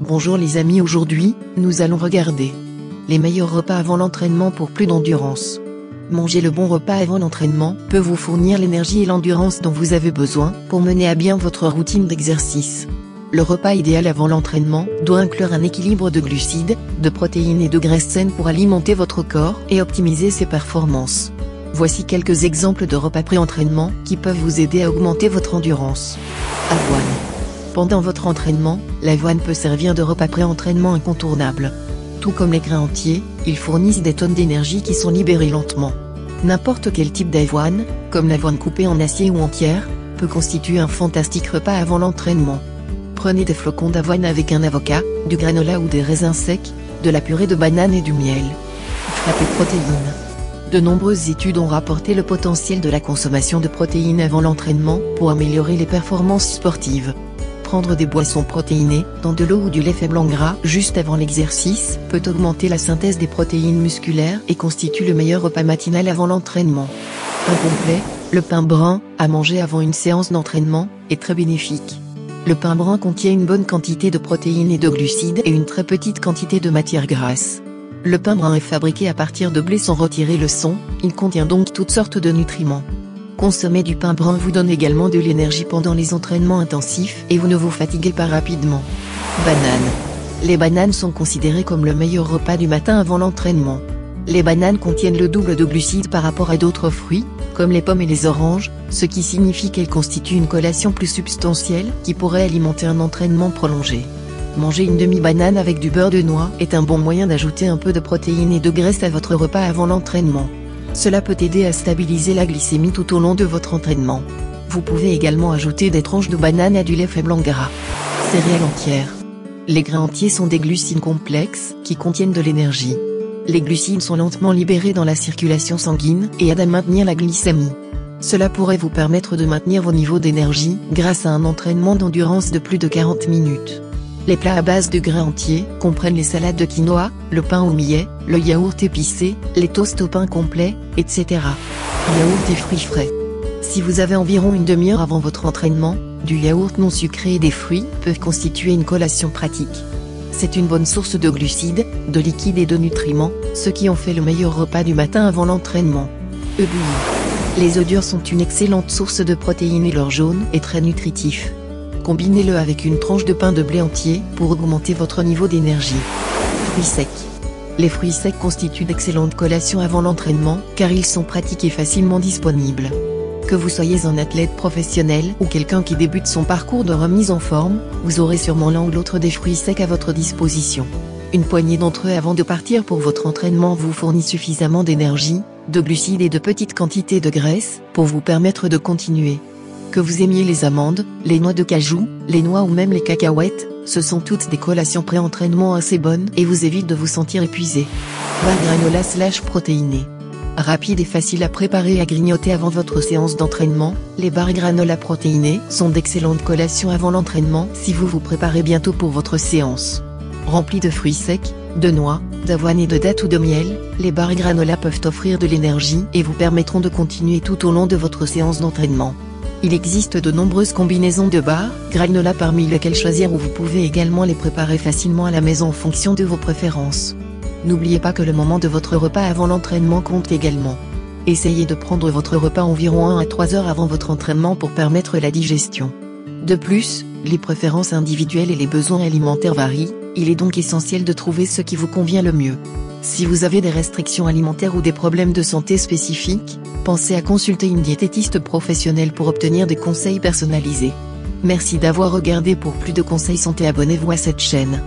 Bonjour les amis, aujourd'hui, nous allons regarder les meilleurs repas avant l'entraînement pour plus d'endurance. Manger le bon repas avant l'entraînement peut vous fournir l'énergie et l'endurance dont vous avez besoin pour mener à bien votre routine d'exercice. Le repas idéal avant l'entraînement doit inclure un équilibre de glucides, de protéines et de graisses saines pour alimenter votre corps et optimiser ses performances. Voici quelques exemples de repas pré-entraînement qui peuvent vous aider à augmenter votre endurance. Avoine. Pendant votre entraînement, l'avoine peut servir de repas pré-entraînement incontournable. Tout comme les grains entiers, ils fournissent des tonnes d'énergie qui sont libérées lentement. N'importe quel type d'avoine, comme l'avoine coupée en acier ou entière, peut constituer un fantastique repas avant l'entraînement. Prenez des flocons d'avoine avec un avocat, du granola ou des raisins secs, de la purée de banane et du miel. Frappez protéines. De nombreuses études ont rapporté le potentiel de la consommation de protéines avant l'entraînement pour améliorer les performances sportives. Prendre des boissons protéinées, dans de l'eau ou du lait faible en gras juste avant l'exercice, peut augmenter la synthèse des protéines musculaires et constitue le meilleur repas matinal avant l'entraînement. Pain complet, le pain brun, à manger avant une séance d'entraînement, est très bénéfique. Le pain brun contient une bonne quantité de protéines et de glucides et une très petite quantité de matière grasse. Le pain brun est fabriqué à partir de blé sans retirer le son, il contient donc toutes sortes de nutriments. Consommer du pain brun vous donne également de l'énergie pendant les entraînements intensifs et vous ne vous fatiguez pas rapidement. Banane. Les bananes sont considérées comme le meilleur repas du matin avant l'entraînement. Les bananes contiennent le double de glucides par rapport à d'autres fruits, comme les pommes et les oranges, ce qui signifie qu'elles constituent une collation plus substantielle qui pourrait alimenter un entraînement prolongé. Manger une demi-banane avec du beurre de noix est un bon moyen d'ajouter un peu de protéines et de graisse à votre repas avant l'entraînement. Cela peut aider à stabiliser la glycémie tout au long de votre entraînement. Vous pouvez également ajouter des tranches de banane à du lait faible en gras. Céréales entières. Les grains entiers sont des glucides complexes qui contiennent de l'énergie. Les glucides sont lentement libérés dans la circulation sanguine et aident à maintenir la glycémie. Cela pourrait vous permettre de maintenir vos niveaux d'énergie grâce à un entraînement d'endurance de plus de 40 minutes. Les plats à base de grains entiers comprennent les salades de quinoa, le pain au millet, le yaourt épicé, les toasts au pain complet, etc. Yaourt et fruits frais. Si vous avez environ une demi-heure avant votre entraînement, du yaourt non sucré et des fruits peuvent constituer une collation pratique. C'est une bonne source de glucides, de liquides et de nutriments, ce qui en fait le meilleur repas du matin avant l'entraînement. Œufs bouillis. Les œufs durs sont une excellente source de protéines et leur jaune est très nutritif. Combinez-le avec une tranche de pain de blé entier pour augmenter votre niveau d'énergie. Fruits secs. Les fruits secs constituent d'excellentes collations avant l'entraînement car ils sont pratiques et facilement disponibles. Que vous soyez un athlète professionnel ou quelqu'un qui débute son parcours de remise en forme, vous aurez sûrement l'un ou l'autre des fruits secs à votre disposition. Une poignée d'entre eux avant de partir pour votre entraînement vous fournit suffisamment d'énergie, de glucides et de petites quantités de graisse pour vous permettre de continuer. Que vous aimiez les amandes, les noix de cajou, les noix ou même les cacahuètes, ce sont toutes des collations pré-entraînement assez bonnes et vous évitent de vous sentir épuisé. Barres granola/protéinées. Rapide et facile à préparer et à grignoter avant votre séance d'entraînement, les barres granola protéinées sont d'excellentes collations avant l'entraînement si vous vous préparez bientôt pour votre séance. Remplies de fruits secs, de noix, d'avoine et de dattes ou de miel, les barres granola peuvent offrir de l'énergie et vous permettront de continuer tout au long de votre séance d'entraînement. Il existe de nombreuses combinaisons de barres granola parmi lesquelles choisir ou vous pouvez également les préparer facilement à la maison en fonction de vos préférences. N'oubliez pas que le moment de votre repas avant l'entraînement compte également. Essayez de prendre votre repas environ 1 à 3 heures avant votre entraînement pour permettre la digestion. De plus, les préférences individuelles et les besoins alimentaires varient, il est donc essentiel de trouver ce qui vous convient le mieux. Si vous avez des restrictions alimentaires ou des problèmes de santé spécifiques, pensez à consulter une diététiste professionnelle pour obtenir des conseils personnalisés. Merci d'avoir regardé. Pour plus de conseils santé, abonnez-vous à cette chaîne.